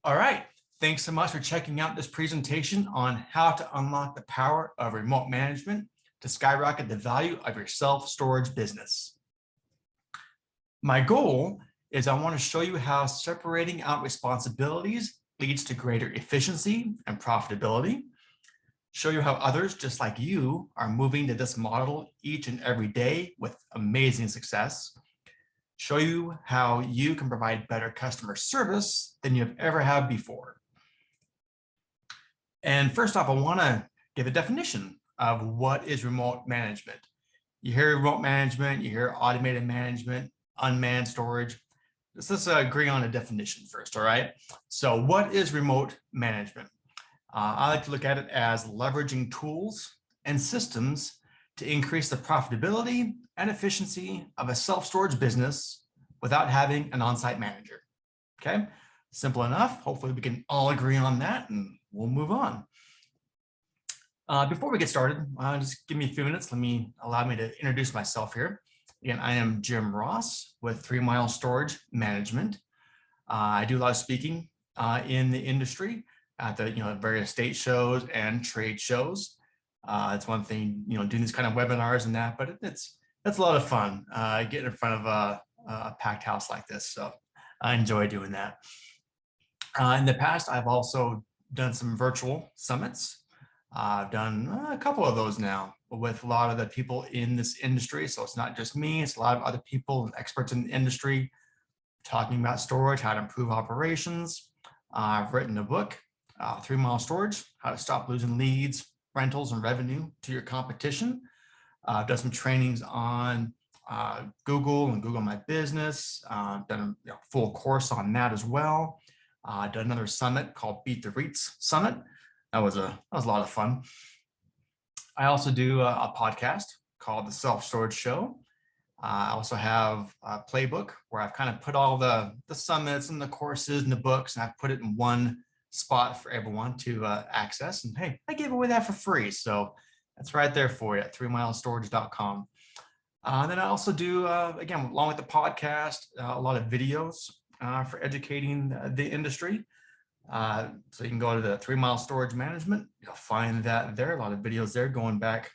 All right. Thanks so much for checking out this presentation on how to unlock the power of remote management to skyrocket the value of your self-storage business. My goal is I want to show you how separating out responsibilities leads to greater efficiency and profitability, show you how others just like you are moving to this model each and every day with amazing success, show you how you can provide better customer service than you've ever had before. And first off, I want to give a definition of what is remote management. You hear remote management, you hear automated management, unmanned storage. Let's agree on a definition first, all right? So what is remote management? I like to look at it as leveraging tools and systems to increase the profitability and efficiency of a self-storage business without having an on-site manager, okay? Simple enough. Hopefully we can all agree on that and we'll move on. Before we get started, just give me a few minutes. Allow me to introduce myself here. Again, I am Jim Ross with 3 Mile Storage Management. I do a lot of speaking in the industry at the various state shows and trade shows. It's one thing, doing these kind of webinars and that, but it's a lot of fun getting in front of a packed house like this. So I enjoy doing that. In the past, I've also done some virtual summits. I've done a couple of those now with a lot of the people in this industry. So it's not just me, it's a lot of other people and experts in the industry talking about storage, how to improve operations. I've written a book, 3 Mile Storage, how to stop losing leads, rentals, and revenue to your competition. I've done some trainings on Google and Google My Business. Done a full course on that as well. Done another summit called Beat the REITs Summit. That was a lot of fun. I also do a podcast called The Self-Storage Show. I also have a Playbook where I've kind of put all the summits and the courses and the books, and I've put it in one spot for everyone to access. And hey, I gave away that for free. So that's right there for you at 3milestorage.com. Then I also do, again, along with the podcast, a lot of videos for educating the industry. So you can go to the 3 Mile Storage Management. You'll find that there, a lot of videos there going back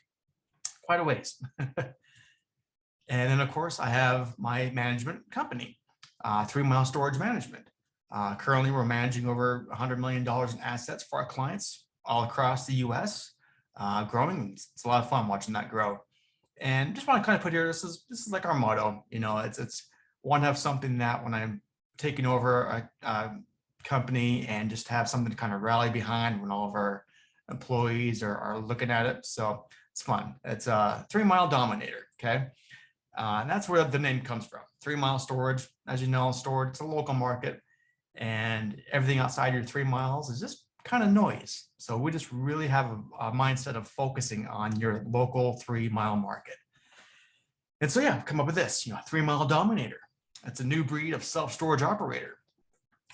quite a ways. And then, of course, I have my management company, 3 Mile Storage Management. Currently, we're managing over $100 million in assets for our clients all across the U.S. Growing. It's a lot of fun watching that grow. And just want to kind of put here, this is like our motto. It's want to have something that when I'm taking over a company and just have something to kind of rally behind when all of our employees are looking at it. So it's fun. It's a 3 Mile Dominator. Okay. And that's where the name comes from. 3 Mile Storage, as you know, storage, it's a local market, and everything outside your 3 miles is just kind of noise. So we just really have a mindset of focusing on your local 3 mile market. And so, yeah, I've come up with this, 3 Mile Dominator. It's a new breed of self-storage operator.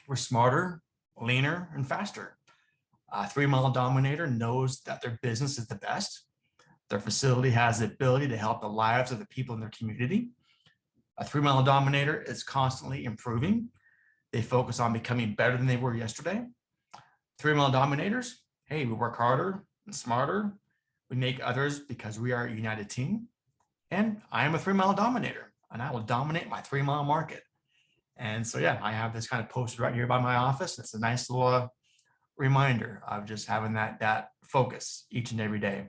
We're smarter, leaner, and faster. 3 Mile Dominator knows that their business is the best. Their facility has the ability to help the lives of the people in their community. A 3 Mile Dominator is constantly improving. They focus on becoming better than they were yesterday. 3 Mile Dominators, hey, we work harder and smarter. We make others because we are a united team. And I am a 3 Mile Dominator, and I will dominate my 3 mile market. And so, yeah, I have this kind of posted right here by my office. It's a nice little reminder of just having that focus each and every day.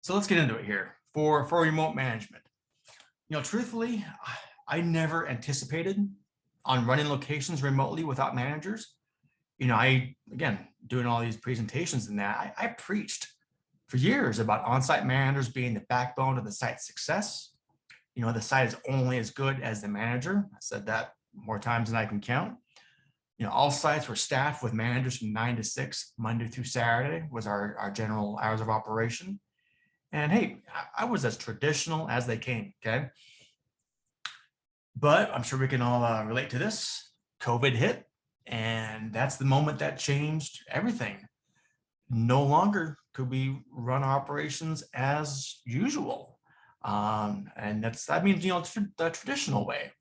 So let's get into it here for remote management. Truthfully, I never anticipated on running locations remotely without managers. Again, doing all these presentations and that, I preached for years about on-site managers being the backbone of the site's success. The site is only as good as the manager. I said that more times than I can count. All sites were staffed with managers from 9 to 6, Monday through Saturday was our general hours of operation. And hey, I was as traditional as they came, okay? But I'm sure we can all relate to this. COVID hit, and that's the moment that changed everything. No longer could we run our operations as usual. And that means, the traditional way.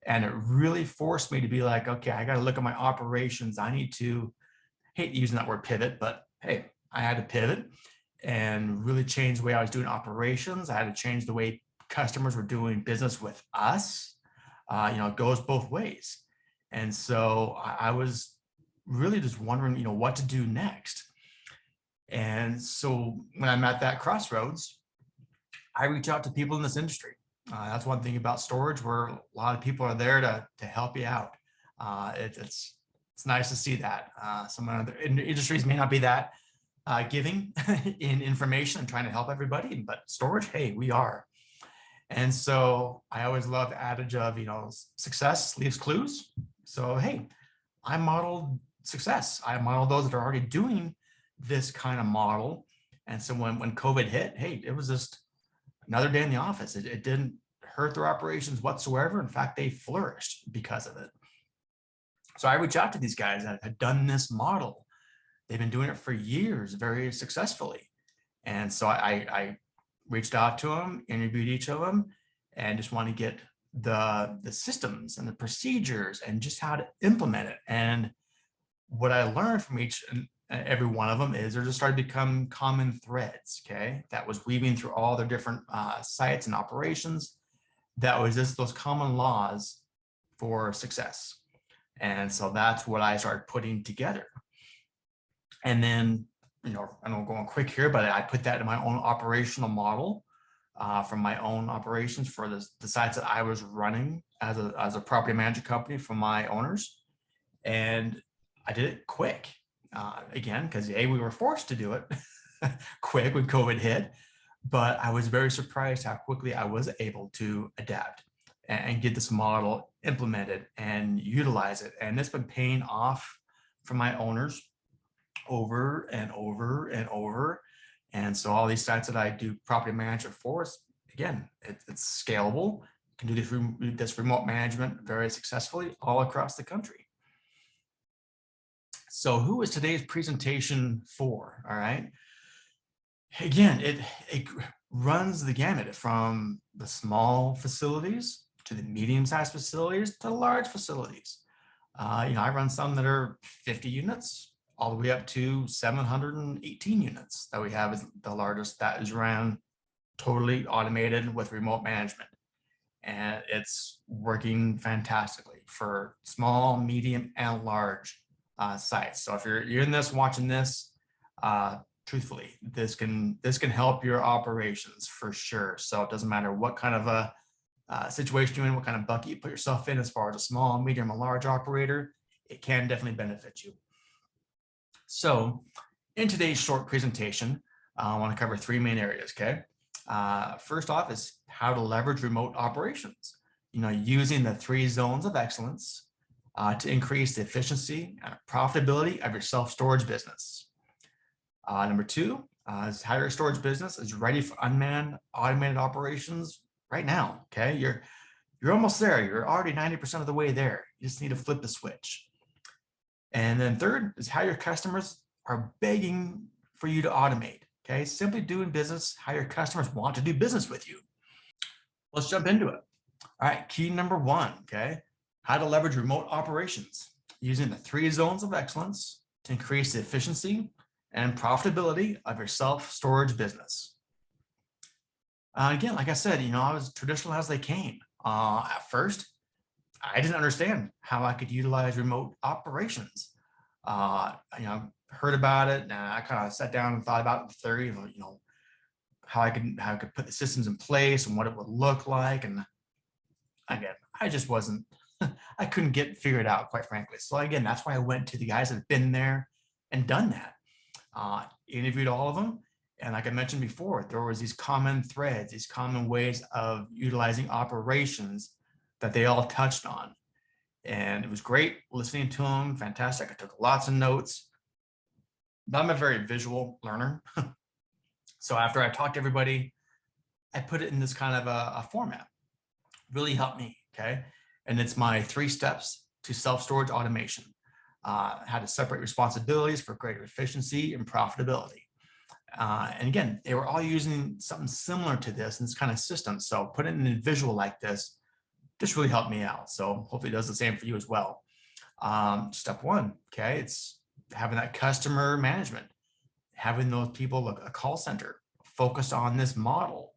And it really forced me to be like, okay, I got to look at my operations. I need to, hate using that word pivot, but hey, I had to pivot and really change the way I was doing operations. I had to change the way customers were doing business with us. It goes both ways. And so I was really just wondering, what to do next. And so when I'm at that crossroads, I reach out to people in this industry. That's one thing about storage, where a lot of people are there to help you out. It's nice to see that. Some other industries may not be that giving in information and trying to help everybody, but storage, hey, we are. And so I always love the adage of, success leaves clues. So, hey, I modeled success. I modeled those that are already doing this kind of model. And so when COVID hit, hey, it was just another day in the office. It didn't hurt their operations whatsoever. In fact, they flourished because of it. So I reached out to these guys that had done this model. They've been doing it for years, very successfully. And so I reached out to them, interviewed each of them, and just want to get the systems and the procedures and just how to implement it. And what I learned from each and every one of them is there just started to become common threads, okay? That was weaving through all their different sites and operations. That was just those common laws for success. And so that's what I started putting together. And then, I know I'm going quick here, but I put that in my own operational model from my own operations for the sites that I was running as a property management company for my owners. And I did it quick, again, because we were forced to do it quick when COVID hit. But I was very surprised how quickly I was able to adapt and get this model implemented and utilize it. And it's been paying off for my owners over and over and over. And so all these sites that I do property management for, again, it's scalable. You can do this remote management very successfully all across the country. So who is today's presentation for? All right. Again, it runs the gamut from the small facilities to the medium-sized facilities to the large facilities. I run some that are 50 units all the way up to 718 units that we have is the largest that is ran totally automated with remote management. And it's working fantastically for small, medium, and large sites. So if you're in this, watching this, truthfully, this can help your operations for sure. So it doesn't matter what kind of a situation you're in, what kind of bucket you put yourself in as far as a small, medium, or large operator, it can definitely benefit you. So in today's short presentation, I want to cover three main areas, okay? First off is how to leverage remote operations, using the 3 zones of excellence to increase the efficiency and profitability of your self-storage business. Number 2 is how your storage business is ready for unmanned automated operations right now, okay? You're almost there. You're already 90% of the way there. You just need to flip the switch. And then third is how your customers are begging for you to automate, okay? Simply doing business how your customers want to do business with you. Let's jump into it. All right, key number 1, okay? How to leverage remote operations using the 3 zones of excellence to increase the efficiency and profitability of your self-storage business. Again, like I said, I was traditional as they came. At first, I didn't understand how I could utilize remote operations. Heard about it, and I kind of sat down and thought about the theory of, how I could put the systems in place and what it would look like. And again, I just wasn't, I couldn't get figured out, quite frankly. So again, that's why I went to the guys that have been there and done that. Interviewed all of them. And like I mentioned before, there was these common threads, these common ways of utilizing operations that they all touched on. And it was great listening to them. Fantastic. I took lots of notes. But I'm a very visual learner. So after I talked to everybody, I put it in this kind of a format. Really helped me, okay? And it's my 3 steps to self-storage automation. How to separate responsibilities for greater efficiency and profitability. And again, they were all using something similar to this in this kind of system. So put it in a visual like this just really helped me out. So hopefully it does the same for you as well. Step one, okay, it's having that customer management, having those people, look, a call center focused on this model.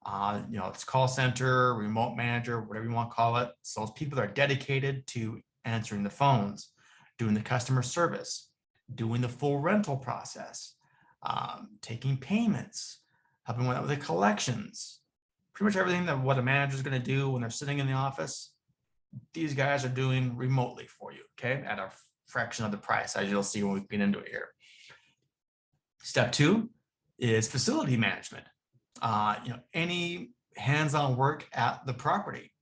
It's call center, remote manager, whatever you want to call it. So those people that are dedicated to answering the phones, doing the customer service, doing the full rental process, taking payments, helping with the collections, pretty much everything that what a manager is going to do when they're sitting in the office, these guys are doing remotely for you, okay, at a fraction of the price, as you'll see when we get into it here. Step two is facility management. Any hands-on work at the property.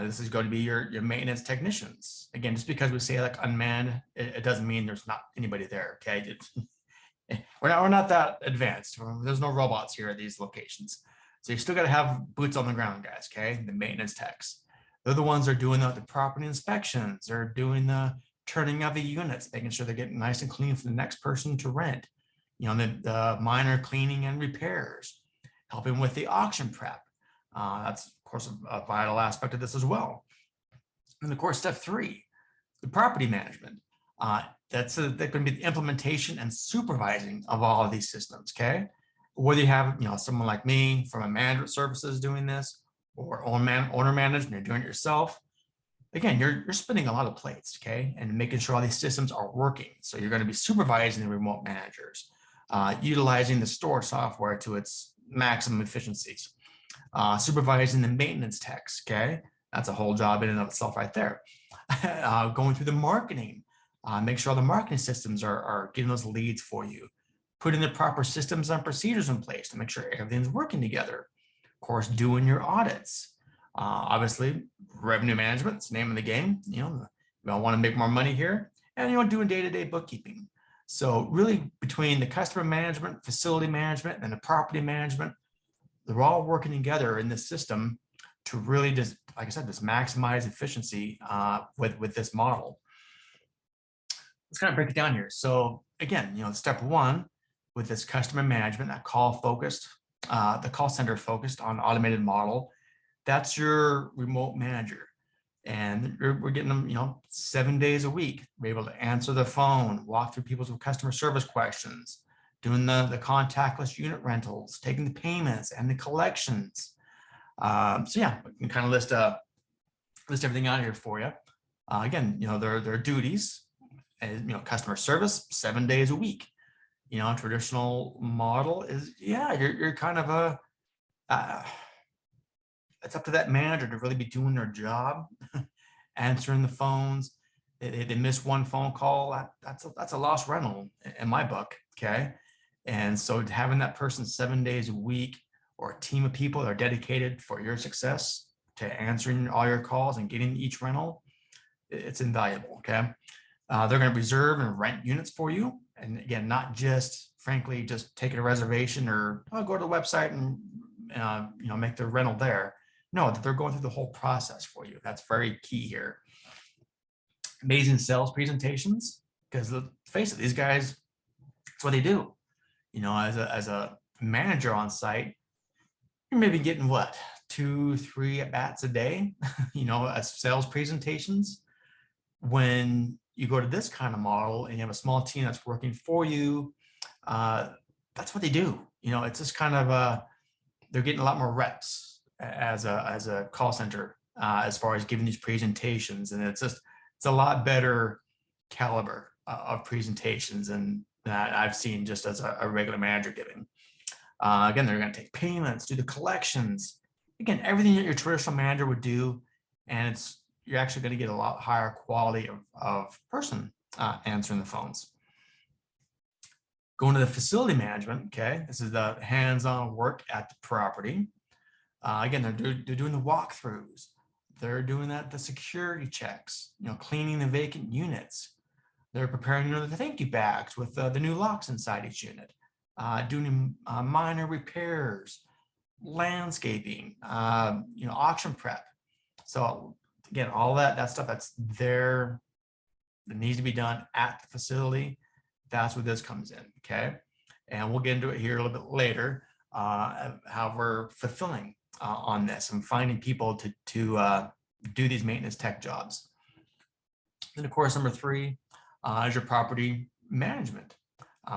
This is going to be your maintenance technicians. Again, just because we say like unmanned, it doesn't mean there's not anybody there, okay? We're not that advanced. There's no robots here at these locations. So you still got to have boots on the ground, guys, okay? The maintenance techs. They're the ones that are doing the property inspections. They're doing the turning of the units, making sure they're getting nice and clean for the next person to rent. The minor cleaning and repairs, helping with the auction prep. That's, of course, a vital aspect of this as well. And of course, step three, the property management. That's going to be the implementation and supervising of all of these systems, okay? Whether you have, someone like me from a management services doing this, or owner managed and you're doing it yourself, again, you're spinning a lot of plates, okay? And making sure all these systems are working. So you're going to be supervising the remote managers, utilizing the store software to its maximum efficiencies, supervising the maintenance techs, okay? That's a whole job in and of itself right there. Going through the marketing, make sure all the marketing systems are getting those leads for you, putting the proper systems and procedures in place to make sure everything's working together. Of course, doing your audits. Obviously, revenue management, it's the name of the game. You want to make more money here, and doing day-to-day bookkeeping. So really, between the customer management, facility management, and the property management, they're all working together in this system to really just, like I said, just maximize efficiency with this model. Let's kind of break it down here. So again, step one with this customer management, that the call center focused on automated model, that's your remote manager. And we're getting them, 7 days a week. We're able to answer the phone, walk through people's customer service questions, doing the contactless unit rentals, taking the payments and the collections. So yeah, we can kind of list everything out here for you. Again, their duties, customer service 7 days a week. Traditional model is, you're kind of it's up to that manager to really be doing their job, answering the phones. They miss one phone call, that's a lost rental in my book, okay? And so having that person 7 days a week, or a team of people that are dedicated for your success to answering all your calls and getting each rental, it's invaluable, okay? They're going to reserve and rent units for you. And again, not just, frankly, just taking a reservation or go to the website and make the rental there. No, that they're going through the whole process for you. That's very key here. Amazing sales presentations, because let's face it, these guys, that's what they do. As a manager on site, you're maybe getting what, 2-3 at-bats a day, as sales presentations. When you go to this kind of model and you have a small team that's working for you, that's what they do. It's just kind of they're getting a lot more reps as a call center as far as giving these presentations, and it's a lot better caliber of presentations than that I've seen just as a regular manager giving. Again, they're going to take payments, do the collections, again, everything that your traditional manager would do, and you're actually going to get a lot higher quality of person answering the phones. Going to the facility management, okay, this is the hands-on work at the property. Again, they're doing the walkthroughs. They're doing the security checks, cleaning the vacant units. They're preparing the thank you bags with the new locks inside each unit, doing minor repairs, landscaping, auction prep. So again, all that stuff that's there that needs to be done at the facility, that's where this comes in, okay? And we'll get into it here a little bit later, how we're fulfilling on this and finding people to do these maintenance tech jobs. Then, of course, number three is your property management.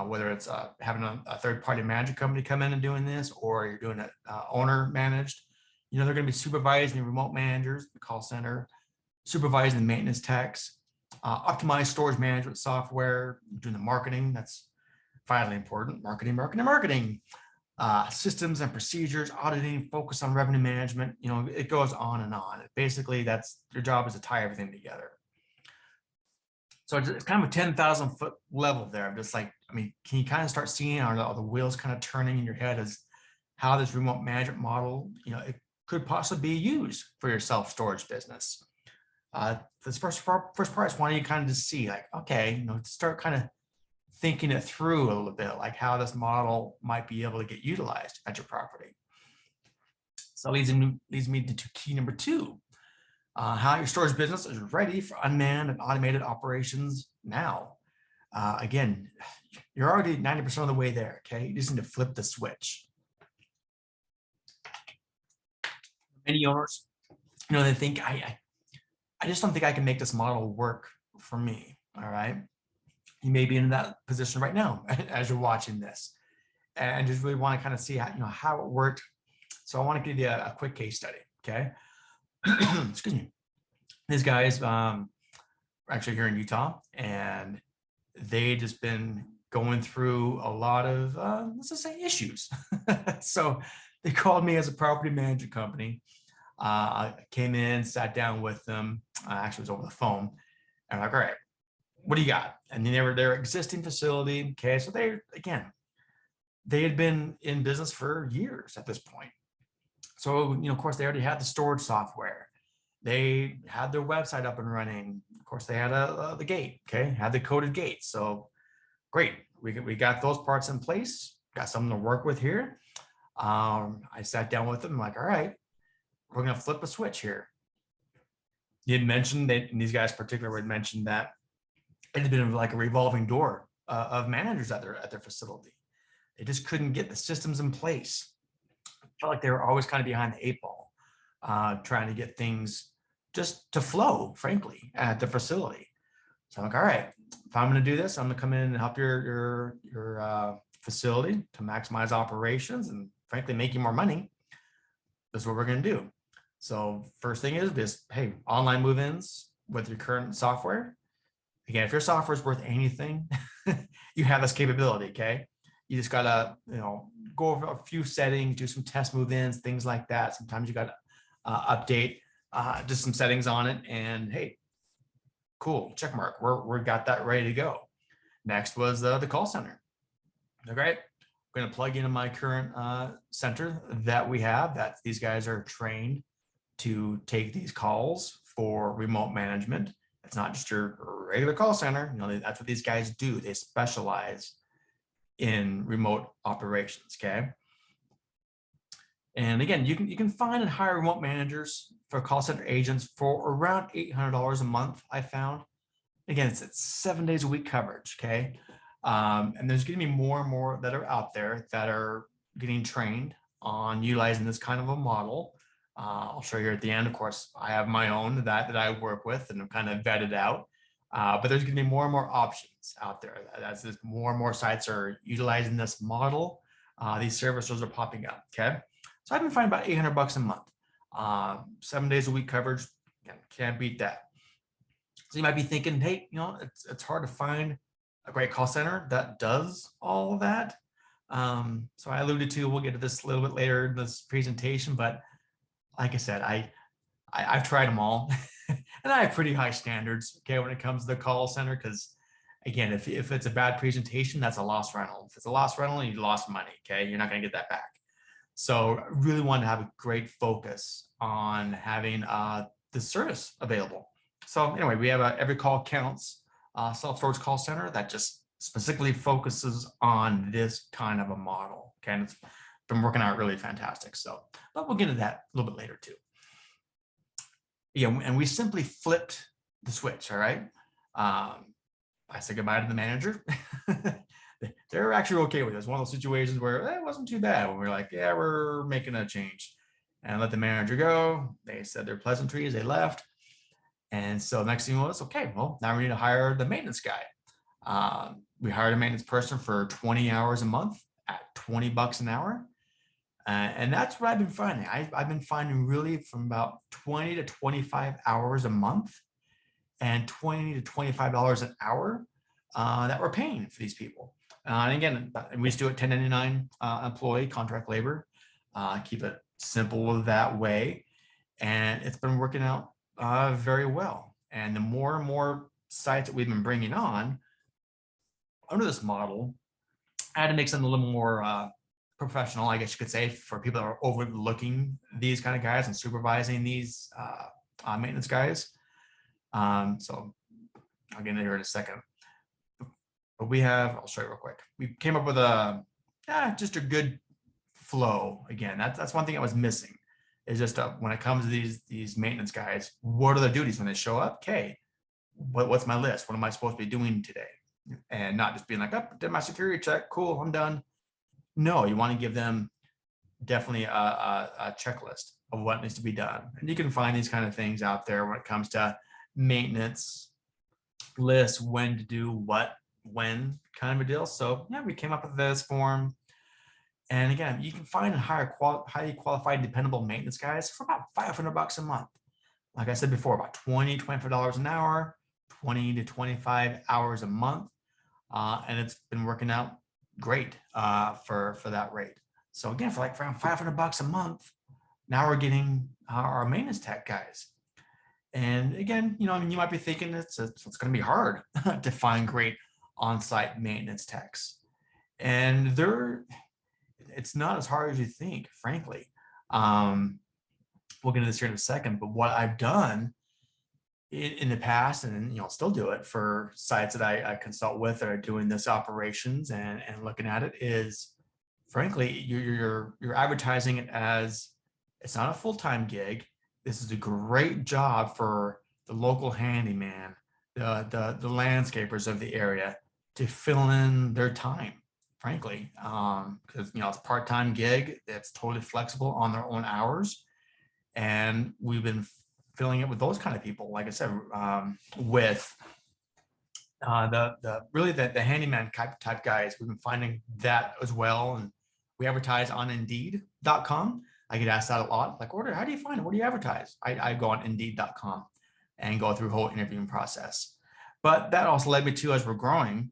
Whether it's having a third-party management company come in and doing this, or you're doing it owner managed, they're going to be supervising the remote managers, the call center, supervising the maintenance techs, optimize storage management software, doing the marketing. That's vitally important. Marketing. Systems and procedures, auditing, focus on revenue management. It goes on and on. Basically, that's your job is to tie everything together. So it's kind of a 10,000 foot level there. I'm just like, can you kind of start seeing are the wheels kind of turning in your head as how this remote management model, it could possibly be used for your self-storage business. This first part is wanting you kind of to see like, okay, start kind of thinking it through a little bit, like how this model might be able to get utilized at your property. So leads me to key number two. How your storage business is ready for unmanned and automated operations now. Again, you're already 90% of the way there, okay? You just need to flip the switch. Many owners, they think, I just don't think I can make this model work for me, all right? You may be in that position right now as you're watching this and just really want to kind of see how it worked. So I want to give you a quick case study, okay? Excuse me. These guys are actually here in Utah, and they just been going through a lot of, let's just say, issues. So they called me as a property management company. I came in, sat down with them. Actually, it was over the phone. And I'm like, all right, what do you got? And they were their existing facility. Okay, so they had been in business for years at this point. So, of course, they already had the storage software. They had their website up and running. Of course, they had the gate, okay, had the coded gate. So great, we got those parts in place, got something to work with here. I sat down with them, I'm like, all right, we're going to flip a switch here. You had mentioned that, and these guys particularly had mentioned that it had been like a revolving door of managers at their facility. They just couldn't get the systems in place. I felt like they were always kind of behind the eight ball, trying to get things just to flow, frankly, at the facility. So I'm like, all right, if I'm going to do this, I'm going to come in and help your facility to maximize operations and frankly make you more money. This is what we're going to do. So first thing is hey, online move-ins with your current software. Again, if your software is worth anything, you have this capability, okay? You just gotta, go over a few settings, do some test move-ins, things like that. Sometimes you gotta update just some settings on it, and hey, cool, check mark. We're got that ready to go. Next was the call center. Okay, I'm gonna plug into my current center that we have. That these guys are trained to take these calls for remote management. It's not just your regular call center. That's what these guys do. They specialize in remote operations, okay? And again, you can find and hire remote managers for call center agents for around $800 a month, I found. Again, it's 7 days a week coverage, okay? And there's going to be more and more that are out there that are getting trained on utilizing this kind of a model. I'll show you at the end. Of course, I have my own that I work with and I'm kind of vetted out. But there's going to be more and more options out there as more and more sites are utilizing this model. These services are popping up. Okay, so I've been finding about $800 a month, 7 days a week coverage. Again, can't beat that. So you might be thinking, hey, it's hard to find a great call center that does all of that. So I alluded to, we'll get to this a little bit later in this presentation, but like I said, I've tried them all and I have pretty high standards, okay, when it comes to the call center, because again, if it's a bad presentation, that's a lost rental. If it's a lost rental, you lost money, okay, you're not going to get that back. So I really want to have a great focus on having the service available. So anyway, we have Every Call Counts self-storage call center that just specifically focuses on this kind of a model, okay, and it's been working out really fantastic. So, but we'll get into that a little bit later too. Yeah, and we simply flipped the switch. All right. I said goodbye to the manager. They're actually okay with it. It's one of those situations where it wasn't too bad when we're like, yeah, we're making a change. and let the manager go. They said their pleasantries, they left. And so next thing was, okay, well, now we need to hire the maintenance guy. We hired a maintenance person for 20 hours a month at $20 an hour. And that's what I've been finding. I've been finding really from about 20 to 25 hours a month and $20 to $25 an hour that we're paying for these people. And again, we just do it 1099 employee contract labor. Keep it simple that way. And it's been working out very well. And the more and more sites that we've been bringing on under this model, I had to make something a little more professional, I guess you could say, for people that are overlooking these kind of guys and supervising these maintenance guys. So I'll get into here in a second. But I'll show you real quick. We came up with just a good flow. Again, that's one thing I was missing. Is just when it comes to these maintenance guys, what are their duties when they show up? Okay, what's my list? What am I supposed to be doing today? And not just being like, oh, did my security check, cool, I'm done. No, you want to give them definitely a checklist of what needs to be done. And you can find these kind of things out there when it comes to maintenance lists, when to do what, when kind of a deal. So yeah, we came up with this form. And again, you can find highly qualified, dependable maintenance guys for about $500 a month. Like I said before, about $20, $25 an hour, 20 to 25 hours a month. And it's been working out great for that rate. So again, for like around $500 a month, now we're getting our maintenance tech guys. And again, you might be thinking it's going to be hard to find great on-site maintenance techs. And it's not as hard as you think, frankly. We'll get into this here in a second, but what I've done in the past, and still do it for sites that I consult with that are doing this operations and looking at it, is frankly, you're advertising it as it's not a full-time gig. This is a great job for the local handyman, the landscapers of the area to fill in their time, frankly, because it's a part-time gig that's totally flexible on their own hours. And we've been filling it with those kind of people, like I said, with the handyman type guys. We've been finding that as well. And we advertise on Indeed.com. I get asked that a lot, like, how do you find it? What do you advertise? I go on Indeed.com and go through the whole interviewing process. But that also led me to, as we're growing,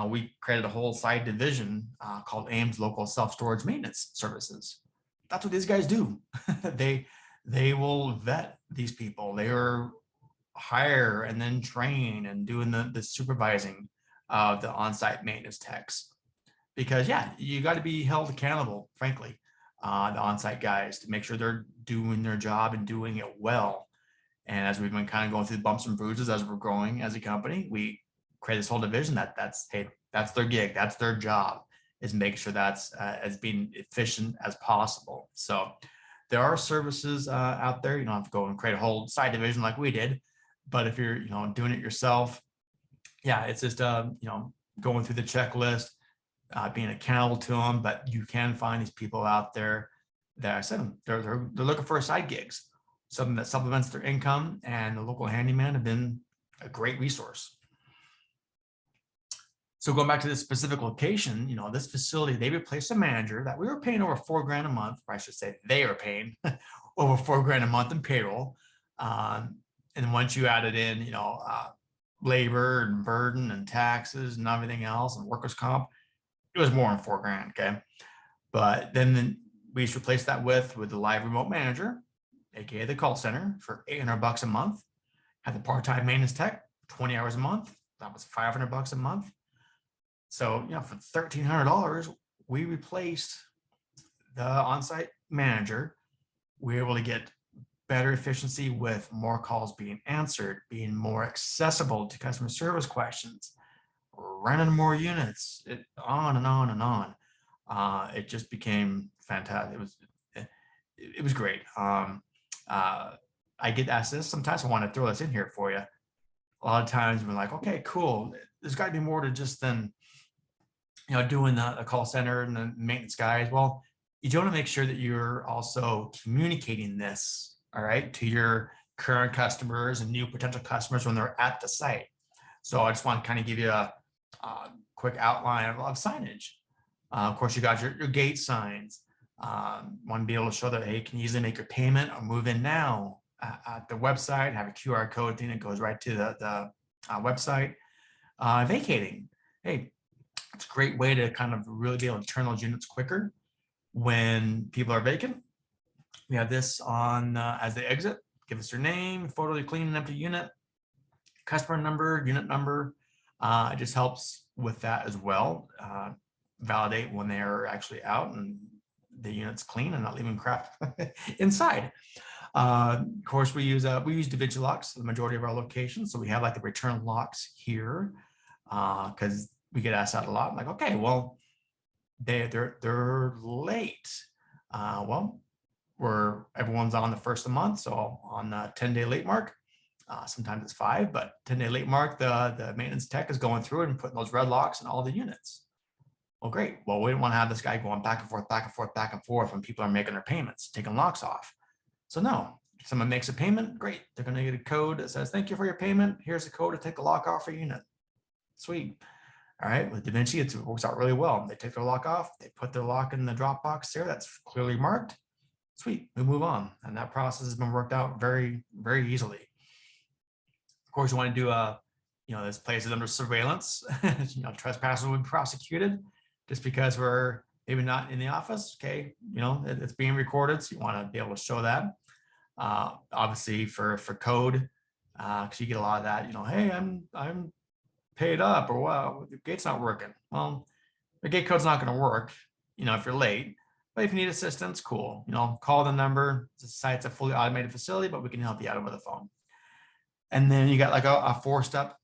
we created a whole side division called AIMS Local Self-Storage Maintenance Services. That's what these guys do. They will vet these people. They are hire and then train and doing the supervising of the on-site maintenance techs. Because you got to be held accountable, frankly, the on-site guys, to make sure they're doing their job and doing it well. And as we've been kind of going through the bumps and bruises as we're growing as a company, we create this whole division that's their gig, that's their job, is making sure that's as being efficient as possible. So there are services out there. You don't have to go and create a whole side division like we did, but if you're doing it yourself, it's just going through the checklist, being accountable to them. But you can find these people out there that I said they're looking for side gigs, something that supplements their income, and the local handyman have been a great resource. So going back to this specific location, this facility, they replaced a manager that we were paying over $4,000 a month, or I should say they were paying over $4,000 a month in payroll. And once you added in, labor and burden and taxes and everything else and workers' comp, it was more than $4,000. Okay. But then we replaced that with the live remote manager, aka the call center, for $800 a month. Had the part-time maintenance tech, 20 hours a month. That was $500 a month. So, for $1,300, we replaced the on-site manager. We were able to get better efficiency with more calls being answered, being more accessible to customer service questions, running more units, on and on and on. It just became fantastic. It was great. I get asked this sometimes. I want to throw this in here for you. A lot of times we're like, okay, cool. There's got to be more to just than doing the call center and the maintenance guys. Well, you want to make sure that you're also communicating this, all right, to your current customers and new potential customers when they're at the site. So I just want to kind of give you a quick outline of signage. Of course, you got your gate signs. Want to be able to show that, hey, can you easily make your payment or move in now at the website, have a QR code thing that goes right to the website. Vacating. Hey, it's a great way to kind of really be able to turn those units quicker when people are vacant. We have this on as they exit. Give us your name, photo of the clean and empty unit, customer number, unit number. It just helps with that as well. Validate when they are actually out and the unit's clean and not leaving crap inside. Of course, we use DaVinci locks for the majority of our locations. So we have like the return locks here because we get asked that a lot. I'm like, okay, well, they're late. Well, everyone's on the first of the month, so on the 10-day late mark. Sometimes it's 5, but 10-day late mark, the maintenance tech is going through it and putting those red locks in all the units. Well, great. Well, we didn't want to have this guy going back and forth, back and forth, back and forth when people are making their payments, taking locks off. So no, if someone makes a payment, great. They're going to get a code that says, thank you for your payment. Here's a code to take the lock off your unit. Sweet. All right. With DaVinci, it works out really well. They take their lock off. They put their lock in the drop box there. That's clearly marked. Sweet. We move on. And that process has been worked out very, very easily. Of course, you want to do this place is under surveillance. Trespassers will be prosecuted just because we're maybe not in the office. Okay. It's being recorded. So you want to be able to show that. Obviously for code, because you get a lot of that, hey, I'm paid up, or wow, the gate's not working. Well, the gate code's not going to work, if you're late. But if you need assistance, cool. Call the number. The site's a fully automated facility, but we can help you out over the phone. And then you got like a 4-step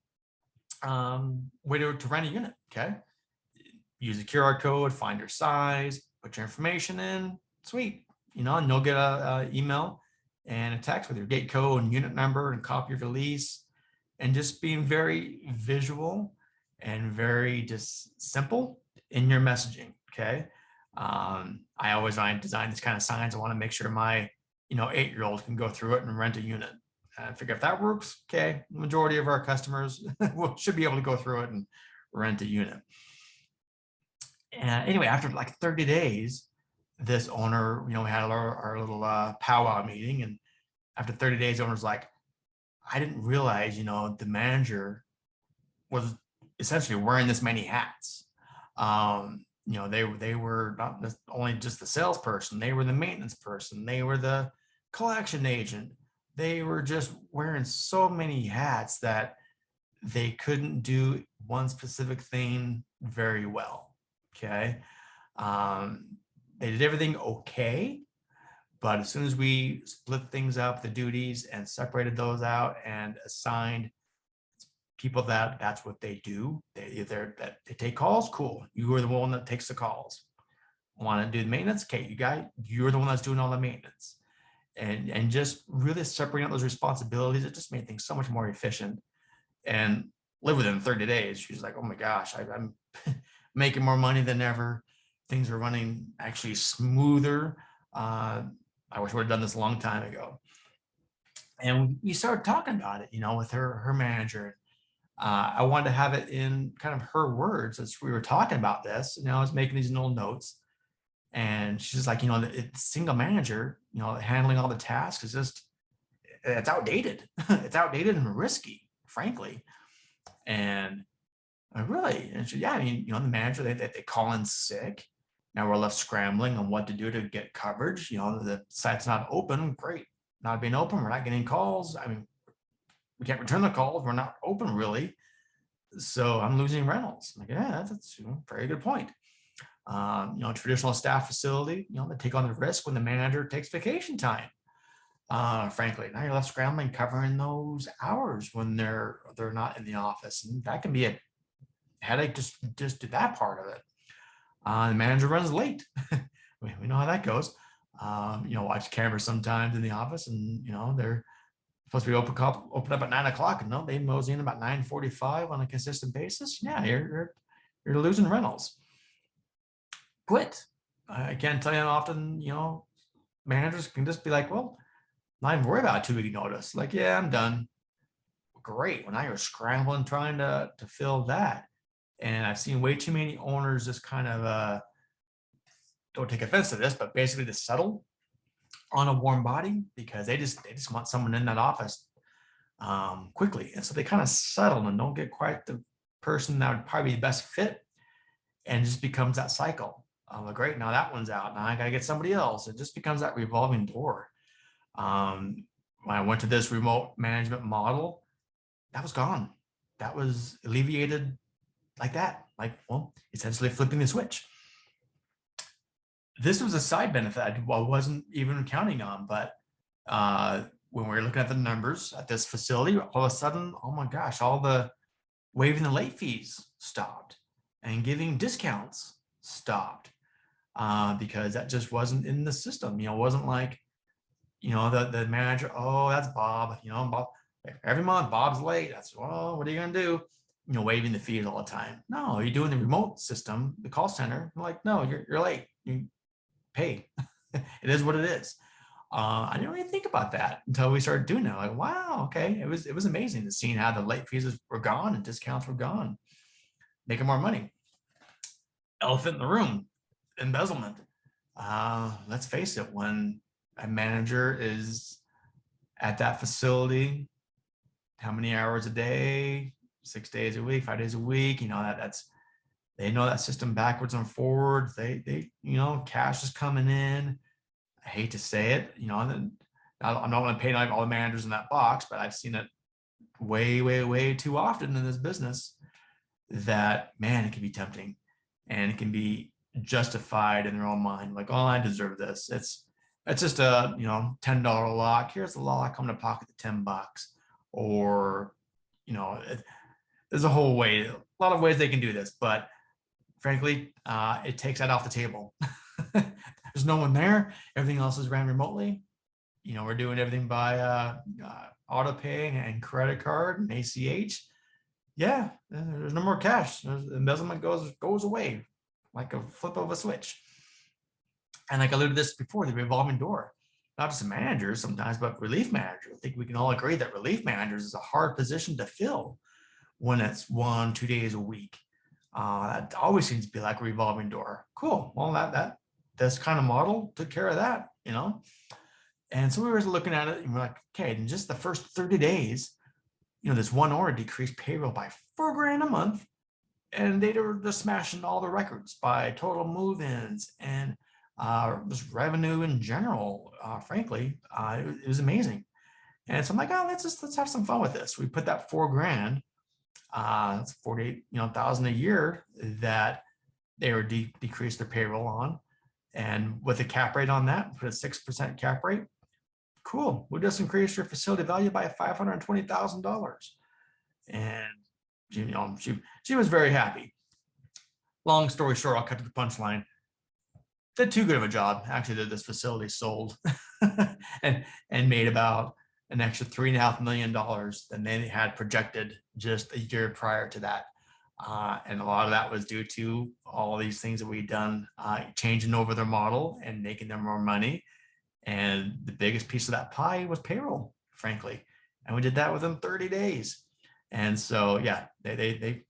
way to rent a unit. Okay. Use a QR code, find your size, put your information in. Sweet. And you'll get a email and a text with your gate code and unit number and copy of your lease, and just being very visual and very just simple in your messaging. Okay. I always design these kind of signs. I want to make sure my 8-year-old can go through it and rent a unit. And figure if that works, okay, the majority of our customers should be able to go through it and rent a unit. And anyway, after like 30 days, this owner, we had our little powwow meeting, and after 30 days, the owner's like, I didn't realize, the manager was essentially wearing this many hats. They were not only just the salesperson, they were the maintenance person, they were the collection agent. They were just wearing so many hats that they couldn't do one specific thing very well. Okay. They did everything okay, but as soon as we split things up, the duties, and separated those out and assigned people that's what they do. They take calls. Cool. You are the one that takes the calls. Want to do the maintenance? Okay, you're the one that's doing all the maintenance. And just really separating out those responsibilities, it just made things so much more efficient. And live within 30 days, she's like, oh my gosh, I'm making more money than ever. Things are running actually smoother. I wish we would have done this a long time ago. And we started talking about it, with her manager. I wanted to have it in kind of her words as we were talking about this. I was making these little notes. And she's like, the single manager, handling all the tasks is just, it's outdated. It's outdated and risky, frankly. And she, yeah, the manager, they call in sick. Now we're left scrambling on what to do to get coverage. The site's not open. Great. Not being open. We're not getting calls. We can't return the calls. We're not open really. So I'm losing rentals. I'm like, yeah, that's a very good point. Traditional staff facility, they take on the risk when the manager takes vacation time. Frankly, now you're left scrambling, covering those hours when they're not in the office, and that can be a headache. Just do that part of it. The manager runs late. We know how that goes. Watch cameras sometimes in the office, and they're supposed to be open up at 9 o'clock, and no, they mosey in about 9:45 on a consistent basis. Yeah, you're losing rentals. Quit. I can't tell you how often, managers can just be like, well, not even worry about a 2 week notice. Like, yeah, I'm done. Great. Well, now you're scrambling trying to fill that. And I've seen way too many owners just kind of don't take offense to this, but basically to settle on a warm body because they just want someone in that office quickly. And so they kind of settle and don't get quite the person that would probably be the best fit, and it just becomes that cycle. Like, great, now that one's out. Now I got to get somebody else. It just becomes that revolving door. When I went to this remote management model, that was gone. That was alleviated like that. Like, well, essentially flipping the switch. This was a side benefit I wasn't even counting on, but when we were looking at the numbers at this facility, all of a sudden, oh my gosh, all the waiving the late fees stopped and giving discounts stopped because that just wasn't in the system. It wasn't like, the manager, oh, that's Bob, Bob, every month Bob's late. That's, well, what are you going to do? Waiving the fees all the time. No, you're doing the remote system, the call center. I'm like, no, you're late. You pay. It is what it is. I didn't really think about that until we started doing it. Like, wow, okay. It was amazing to see how the late fees were gone and discounts were gone, making more money. Elephant in the room, embezzlement. Let's face it, when a manager is at that facility, how many hours a day, 6 days a week, 5 days a week, that's they know that system backwards and forwards. They cash is coming in. I hate to say it, I'm not going to paint all the managers in that box, but I've seen it way, way, way too often in this business that, man, it can be tempting and it can be justified in their own mind. Like, oh, I deserve this. It's just a, $10 lock. Here's the lock. I'm going to pocket the $10. Or, there's a whole way, a lot of ways they can do this, but frankly, it takes that off the table. There's no one there. Everything else is ran remotely. We're doing everything by auto pay and credit card and ACH. Yeah, there's no more cash. Embezzlement goes away like a flip of a switch. And like I alluded to this before, the revolving door, not just managers sometimes, but relief managers. I think we can all agree that relief managers is a hard position to fill when it's 1-2 days a week. That always seems to be like a revolving door. Cool. Well, this kind of model took care of that, And so we were looking at it and we're like, okay, in just the first 30 days, this one order decreased payroll by $4,000 a month. And they were just smashing all the records by total move-ins and just revenue in general. Frankly, it was amazing. And so I'm like, oh, let's have some fun with this. We put that $4,000, that's 48,000 a year that they were decrease their payroll on. And with a cap rate on that, put a 6% cap rate. Cool. We'll just increase your facility value by $520,000. And she was very happy. Long story short, I'll cut to the punchline. Did too good of a job. Actually, that this facility sold and made about an extra $3.5 million than they had projected just a year prior to that. And a lot of that was due to all these things that we'd done, changing over their model and making them more money. And the biggest piece of that pie was payroll, frankly. And we did that within 30 days. And so, yeah, they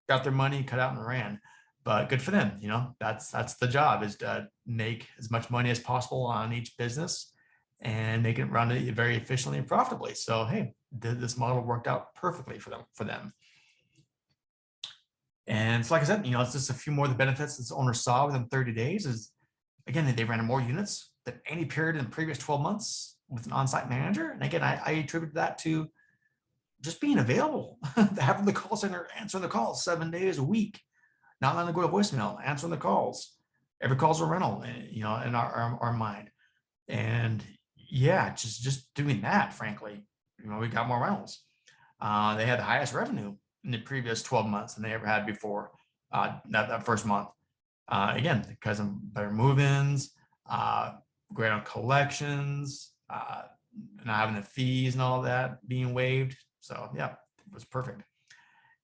got their money, cut out and ran. But good for them. That's the job, is to make as much money as possible on each business and make it run it very efficiently and profitably. So, hey, this model worked out perfectly for them. And so, like I said, it's just a few more of the benefits this owner saw within 30 days is, again, they ran more units than any period in the previous 12 months with an on-site manager. And again, I attribute that to just being available, having the call center answering the calls 7 days a week, not letting it go to voicemail, answering the calls. Every call's a rental, in our mind. And yeah, just doing that, frankly, we got more rentals. They had the highest revenue in the previous 12 months than they ever had before that first month. Again, because of better move-ins, great on collections, not having the fees and all that being waived. So yeah, it was perfect.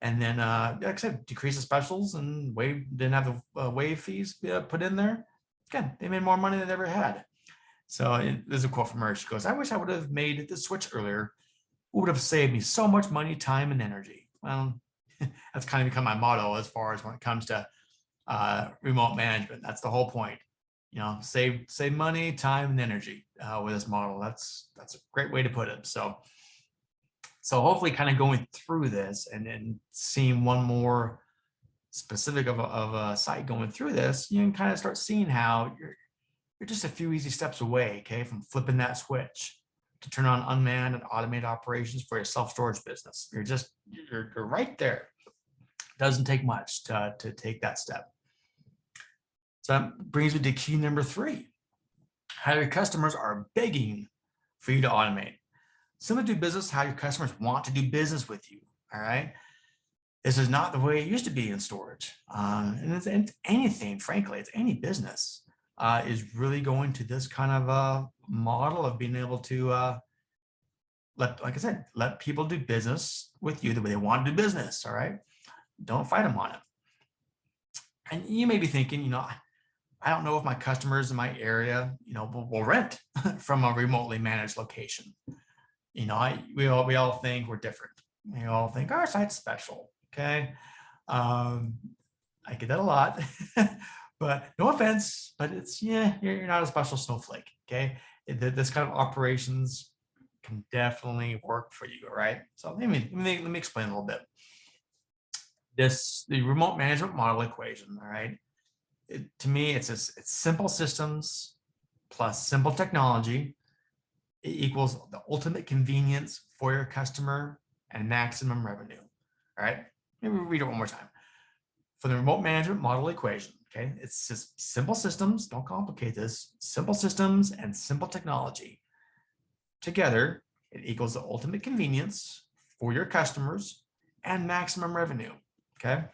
And then, like I said, decrease the specials and didn't have the waive fees put in there. Again, they made more money than they ever had. So there's a quote from her. She goes, "I wish I would have made the switch earlier. It would have saved me so much money, time, and energy." Well, that's kind of become my motto as far as when it comes to remote management. That's the whole point. Save money, time, and energy with this model. That's a great way to put it. So hopefully, kind of going through this and seeing one more specific of a site going through this, you can kind of start seeing how you're just a few easy steps away, okay, from flipping that switch to turn on unmanned and automated operations for your self-storage business. You're right there. It doesn't take much to take that step. So that brings me to key number 3. How your customers are begging for you to automate. Simply do business how your customers want to do business with you. All right. This is not the way it used to be in storage. And it's anything, frankly, it's any business is really going to this kind of model of being able to like I said, let people do business with you the way they want to do business. All right. Don't fight them on it. And you may be thinking, I don't know if my customers in my area, will rent from a remotely managed location. We all think we're different. We all think our site's special. Okay. I get that a lot, but no offense, but it's, you're not a special snowflake. Okay. This kind of operations can definitely work for you. All right. So let me explain a little bit. The remote management model equation. All right. To me, it's simple systems plus simple technology. It equals the ultimate convenience for your customer and maximum revenue. All right. Maybe we'll read it one more time. For the remote management model equation, okay, it's just simple systems. Don't complicate this. Simple systems and simple technology. Together, it equals the ultimate convenience for your customers and maximum revenue. Okay.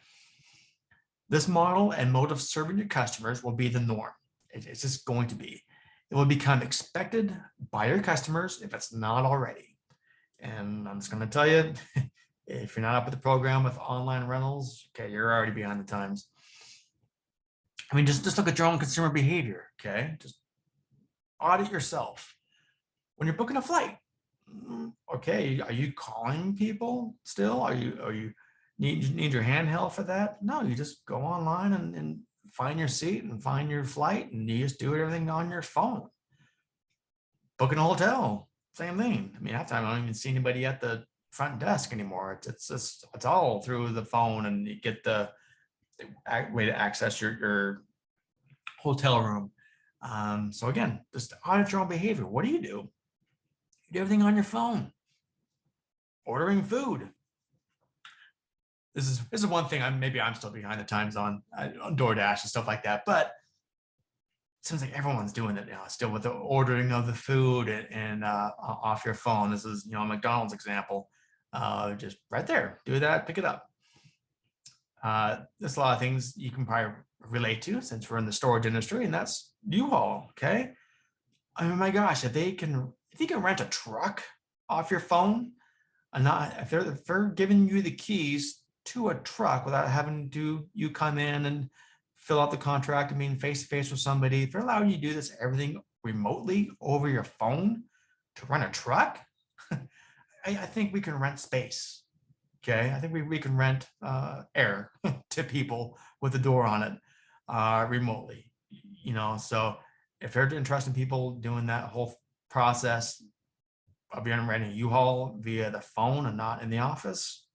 This model and mode of serving your customers will be the norm. It's just going to be. It will become expected by your customers if it's not already. And I'm just going to tell you, if you're not up with the program with online rentals, okay, you're already behind the times. I mean, just look at your own consumer behavior, okay? Just audit yourself. When you're booking a flight, okay, are you calling people still? Are you need your handheld for that? No, you just go online and find your seat and find your flight, and you just do everything on your phone. Booking a hotel, same thing. I mean, half the time I don't even see anybody at the front desk anymore. It's all through the phone, and you get the way to access your hotel room. So again, just audit your own behavior. What do? You do everything on your phone. Ordering food. This is one thing maybe I'm still behind the times on DoorDash and stuff like that, but it seems like everyone's doing it now, still with the ordering of the food and off your phone. This is, a McDonald's example. Just right there, do that, pick it up. There's a lot of things you can probably relate to since we're in the storage industry, and that's U-Haul. Okay. I mean, my gosh, if you can rent a truck off your phone, and not if they're giving you the keys to a truck without having to you come in and fill out the contract and being face to face with somebody, if they're allowing you to do this everything remotely over your phone to rent a truck, I think we can rent space. Okay, I think we can rent air to people with a door on it remotely. So if they're interested in people doing that whole process of renting a U-Haul via the phone and not in the office,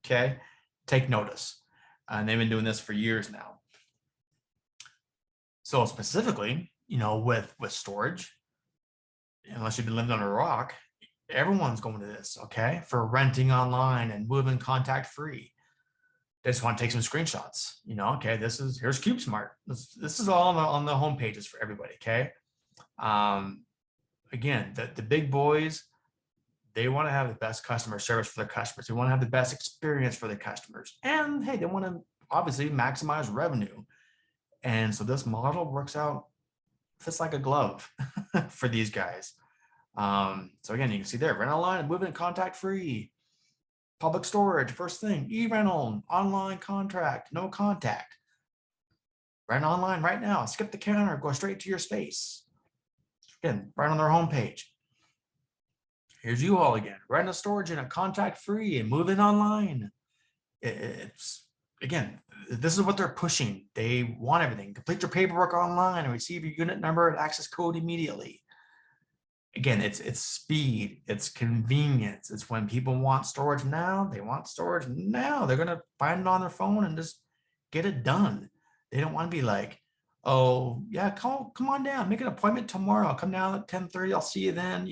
okay, take notice. And they've been doing this for years now. So specifically, with storage, unless you've been living on a rock, everyone's going to this, okay, for renting online and moving contact free. They just want to take some screenshots. Okay, here's CubeSmart. This is all on the home pages for everybody. Okay. Again, the big boys, they want to have the best customer service for their customers. They want to have the best experience for their customers. And hey, they want to obviously maximize revenue. And so this model works out, fits like a glove for these guys. So again, you can see there, rent online and moving contact free, public storage, first thing, e-rental, online contract, no contact. Rent online right now. Skip the counter, go straight to your space. Again, right on their homepage. Here's you all again. Rent a storage unit, contact free, and move in online. It's again, this is what they're pushing. They want everything. Complete your paperwork online and receive your unit number and access code immediately. Again, it's speed, it's convenience. It's when people want storage now, they want storage now. They're gonna find it on their phone and just get it done. They don't want to be like, oh yeah, come on down, make an appointment tomorrow. I'll come down at 10:30. I'll see you then.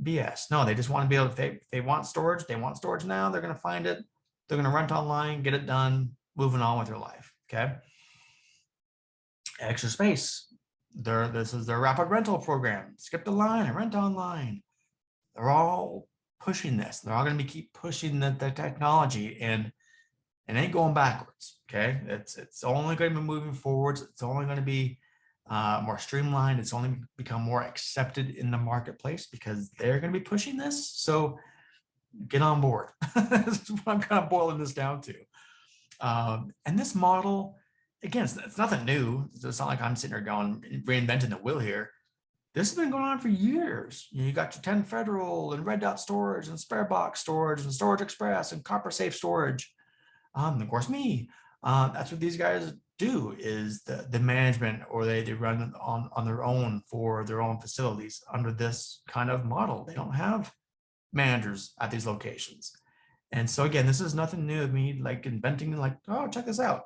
BS. No, they just want to be able to, if they want storage, they want storage now. They're going to find it. They're going to rent online, get it done, moving on with their life. Okay. Extra space. This is their rapid rental program. Skip the line and rent online. They're all pushing this. They're all going to keep pushing the technology, and it ain't going backwards. Okay. It's only going to be moving forwards. It's only going to be more streamlined. It's only become more accepted in the marketplace because they're going to be pushing this. So get on board. This is what I'm kind of boiling this down to. And this model, again, it's nothing new. It's not like I'm sitting here going reinventing the wheel here. This has been going on for years. You got your 10 Federal and Red Dot Storage and Spare Box Storage and Storage Express and Copper Safe Storage. And of course, me. That's what these guys do, is the management, or they run on their own for their own facilities under this kind of model. They don't have managers at these locations. And so again, this is nothing new of me like inventing, like, oh, check this out.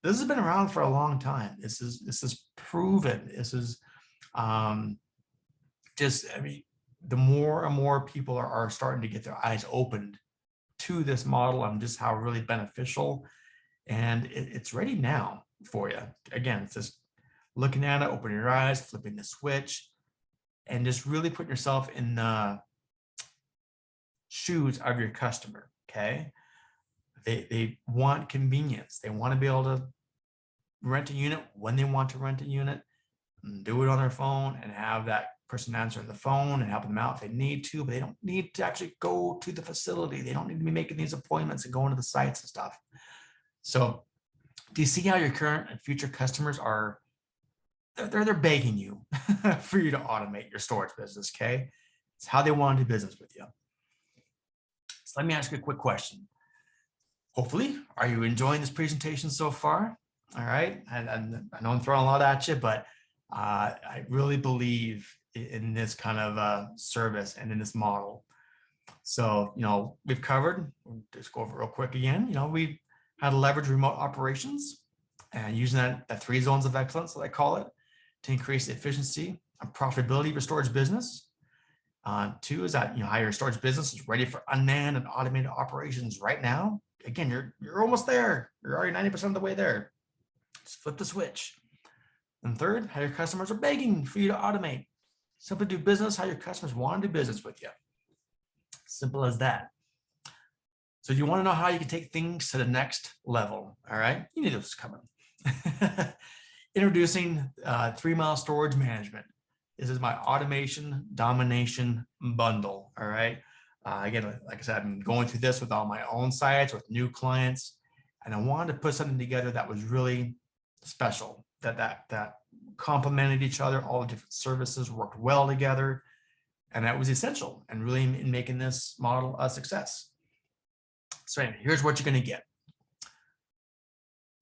This has been around for a long time. This is proven. This is just, I mean, the more and more people are starting to get their eyes opened to this model and just how really beneficial, and it's ready now for you. Again, it's just looking at it, opening your eyes, flipping the switch, and just really putting yourself in the shoes of your customer. Okay. They want convenience. They want to be able to rent a unit when they want to rent a unit, and do it on their phone, and have that person answering the phone and help them out if they need to, but they don't need to actually go to the facility. They don't need to be making these appointments and going to the sites and stuff. So do you see how your current and future customers are, they're begging you for you to automate your storage business, okay? It's how they want to do business with you. So let me ask you a quick question. Hopefully, are you enjoying this presentation so far? All right, and I know I'm throwing a lot at you, but I really believe in this kind of service and in this model. So, we've covered, just go over real quick again, we how to leverage remote operations and using that 3 zones of excellence, that I call it, to increase the efficiency and profitability of your storage business. 2 is that how your storage business is ready for unmanned and automated operations right now. Again, you're almost there. You're already 90% of the way there. Just flip the switch. And 3rd, how your customers are begging for you to automate. Simply do business how your customers want to do business with you. Simple as that. So you want to know how you can take things to the next level, all right? You knew this was coming. Introducing 3-mile storage management. This is my automation domination bundle, all right? Again, like I said, I've been going through this with all my own sites, with new clients, and I wanted to put something together that was really special, that complemented each other. All the different services worked well together, and that was essential and really in making this model a success. So anyway, here's what you're going to get.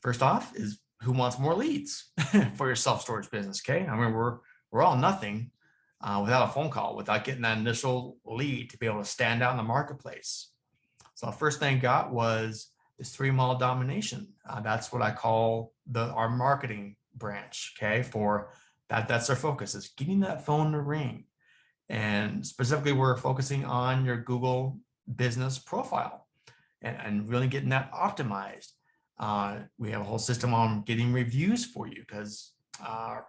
First off is who wants more leads for your self-storage business, okay? I mean, we're all nothing without a phone call, without getting that initial lead to be able to stand out in the marketplace. So the first thing I got was this 3-mile domination. That's what I call our marketing branch, okay? For that's their focus, is getting that phone to ring. And specifically, we're focusing on your Google business profile and really getting that optimized. We have a whole system on getting reviews for you, because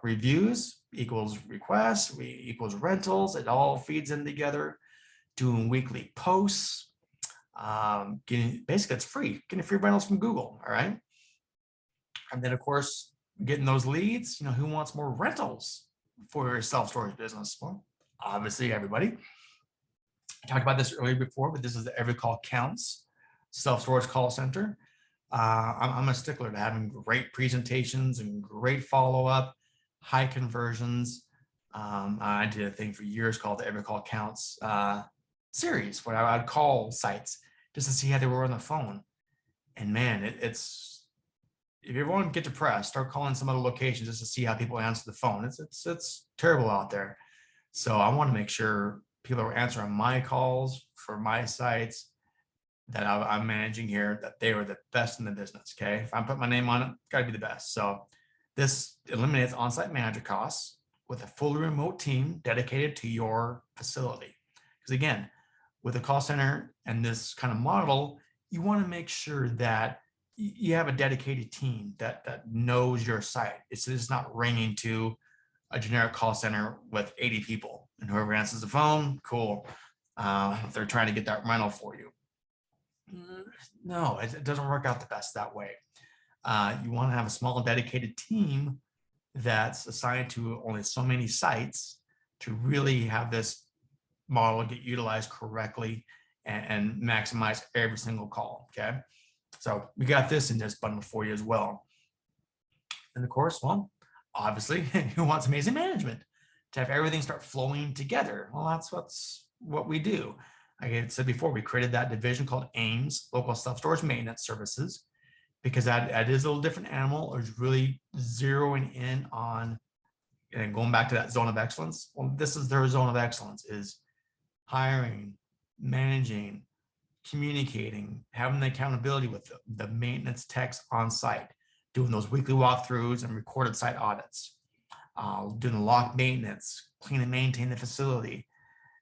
reviews equals requests, equals rentals. It all feeds in together. Doing weekly posts, basically it's free, getting free rentals from Google. All right. And then of course, getting those leads, who wants more rentals for your self-storage business? Well, obviously everybody. I talked about this earlier before, but this is the Every Call Counts self-storage call center. I'm a stickler to having great presentations and great follow-up, high conversions. I did a thing for years called the Every Call Counts series, where I'd call sites just to see how they were on the phone. And man, it's if you ever want to get depressed, start calling some other locations just to see how people answer the phone. It's terrible out there. So I want to make sure people are answering my calls for my sites that I'm managing here, that they were the best in the business. Okay. If I put my name on it, got to be the best. So this eliminates on-site manager costs with a fully remote team dedicated to your facility. Because again, with a call center and this kind of model, you want to make sure that you have a dedicated team that knows your site. It's just not ringing to a generic call center with 80 people, and whoever answers the phone, cool. If they're trying to get that rental for you. No, it doesn't work out the best that way. You want to have a small dedicated team that's assigned to only so many sites to really have this model get utilized correctly and maximize every single call. Okay. So we got this in this bundle for you as well. And of course, well, obviously, who wants amazing management to have everything start flowing together? Well, that's what we do. Like I said before, we created that division called AIMS, Local Self-Storage Maintenance Services, because that is a little different animal. It's really zeroing in on, and going back to that zone of excellence. Well, this is their zone of excellence, is hiring, managing, communicating, having the accountability with the maintenance techs on site, doing those weekly walkthroughs and recorded site audits, doing the lock maintenance, clean and maintain the facility.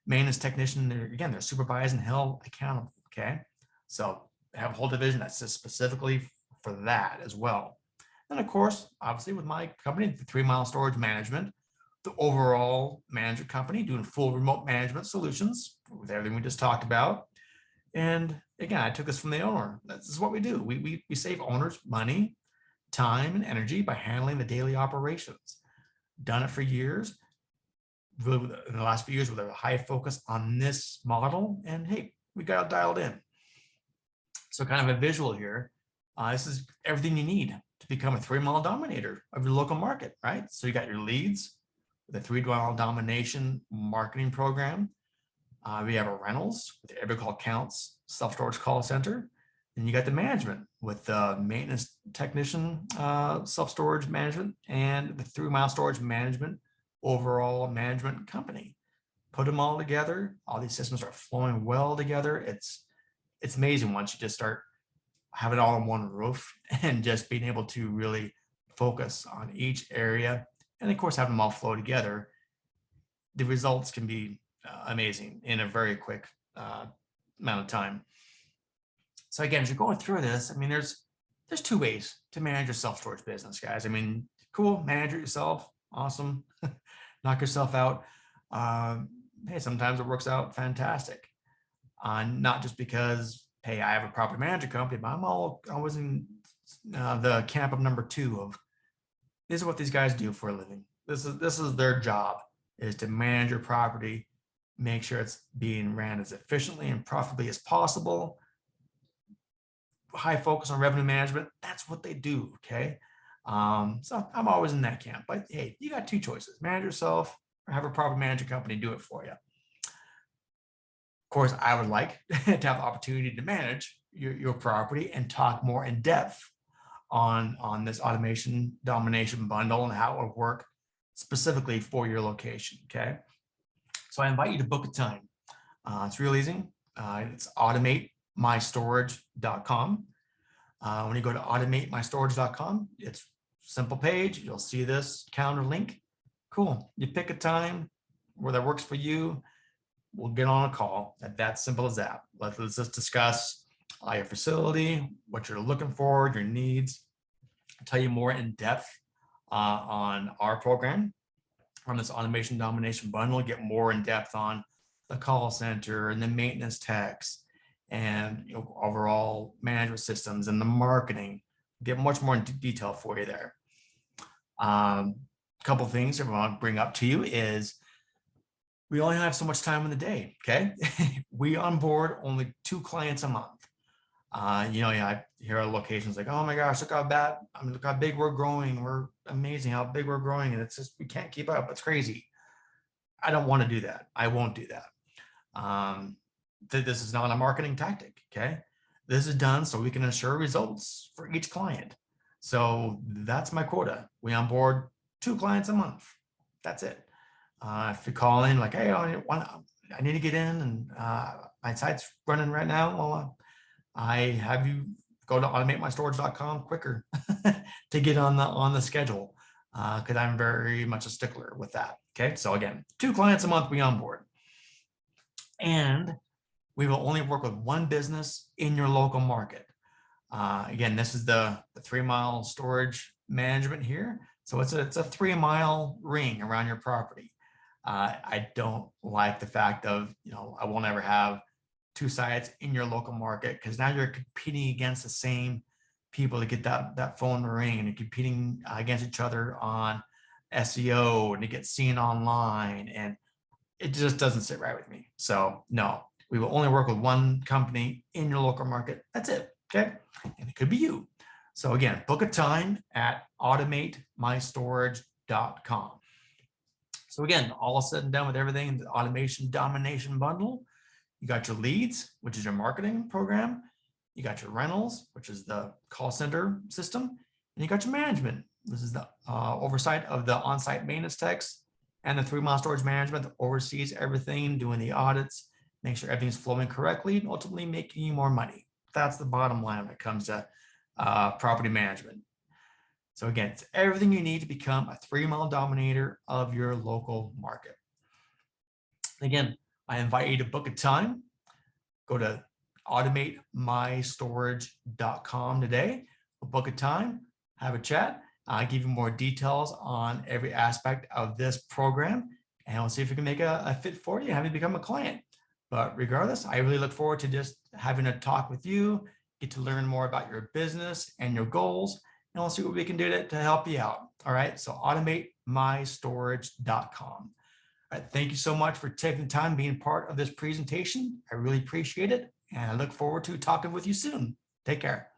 Maintenance technician, they're supervised and held accountable. Okay. So I have a whole division that's just specifically for that as well. And of course, obviously with my company, the 3 Mile Storage Management, the overall manager company doing full remote management solutions with everything we just talked about. And again, I took this from the owner. This is what we do. We save owners money, time, and energy by handling the daily operations. Done it for years. Really, in the last few years, with a high focus on this model, and hey, we got it dialed in. So kind of a visual here. This is everything you need to become a 3 Mile dominator of your local market, right? So you got your leads, the 3 Mile domination marketing program. We have our rentals with the Every Call Counts self-storage call center. Then you got the management with the maintenance technician, self-storage management, and the 3 Mile Storage Management overall management company. Put them all together. All these systems are flowing well together. It's amazing once you just start having it all on one roof and just being able to really focus on each area. And of course, having them all flow together. The results can be amazing in a very quick amount of time. So again, as you're going through this, I mean, there's 2 ways to manage your self-storage business, guys. I mean, cool, manage it yourself. Awesome. Knock yourself out. Hey, sometimes it works out fantastic. Not just because, hey, I have a property manager company, but I was in the camp of number 2 of, this is what these guys do for a living. This is their job, is to manage your property, make sure it's being ran as efficiently and profitably as possible. High focus on revenue management. That's what they do. Okay. So I'm always in that camp, but hey, you got 2 choices: manage yourself or have a property management company do it for you. Of course, I would like to have the opportunity to manage your property and talk more in depth on this automation domination bundle and how it will work specifically for your location. Okay. So I invite you to book a time. It's real easy. It's automatemystorage.com. When you go to automatemystorage.com, it's simple page. You'll see this calendar link. Cool. You pick a time where that works for you. We'll get on a call. That's simple as that. Let's just discuss your facility, what you're looking for, your needs. I'll tell you more in depth on our program, on this automation domination bundle. Get more in depth on the call center and the maintenance techs and overall management systems and the marketing. Get much more in detail for you there. A couple of things I want to bring up to you is we only have so much time in the day. Okay. We onboard only 2 clients a month. Yeah, I hear other locations like, oh my gosh, look how bad, I mean, look how big we're growing. We're amazing how big we're growing. And it's just, we can't keep up. It's crazy. I don't want to do that. I won't do that. Um, this is not a marketing tactic. Okay. This is done so we can ensure results for each client. So that's my quota. We onboard 2 clients a month. That's it. If you call in like, hey, I need to get in and my site's running right now. Well, I have you go to automatemystorage.com quicker to get on the schedule because I'm very much a stickler with that. Okay, so again, 2 clients a month we onboard, and we will only work with one business in your local market. Again, this is the 3-mile storage management here. So it's a 3-mile ring around your property. I don't like the fact of, I won't ever have 2 sites in your local market because now you're competing against the same people to get that phone ring, and you're competing against each other on SEO and to get seen online, and it just doesn't sit right with me. So no, we will only work with one company in your local market. That's it. Okay. And it could be you. So again, book a time at automatemystorage.com. So again, all said and done with everything in the automation domination bundle, you got your leads, which is your marketing program. You got your rentals, which is the call center system. And you got your management. This is the oversight of the on-site maintenance techs and the 3-mile storage management that oversees everything, doing the audits, make sure everything's flowing correctly, and ultimately making you more money. That's the bottom line when it comes to property management. So again, it's everything you need to become a 3-mile dominator of your local market. Again, I invite you to book a time. Go to automatemystorage.com today. We'll book a time, have a chat. I'll give you more details on every aspect of this program, and we'll see if we can make a fit for you, have you become a client. But regardless, I really look forward to just having a talk with you, get to learn more about your business and your goals, and we'll see what we can do to help you out. All right, so automatemystorage.com. All right, thank you so much for taking the time being part of this presentation. I really appreciate it, and I look forward to talking with you soon. Take care.